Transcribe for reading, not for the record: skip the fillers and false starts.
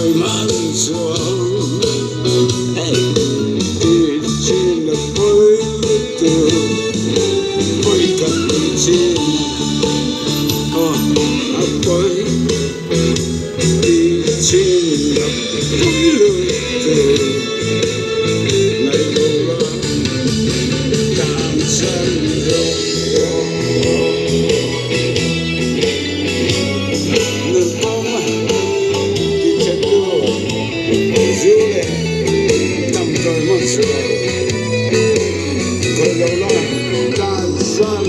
trời mang xuống thì chỉ là với từ với cần chi với thì chỉ là với lương từ này đâu là cảm giác Hãy subscribe cho kênh Ghiền Mì Gõ để không bỏ lỡ những video hấp dẫn.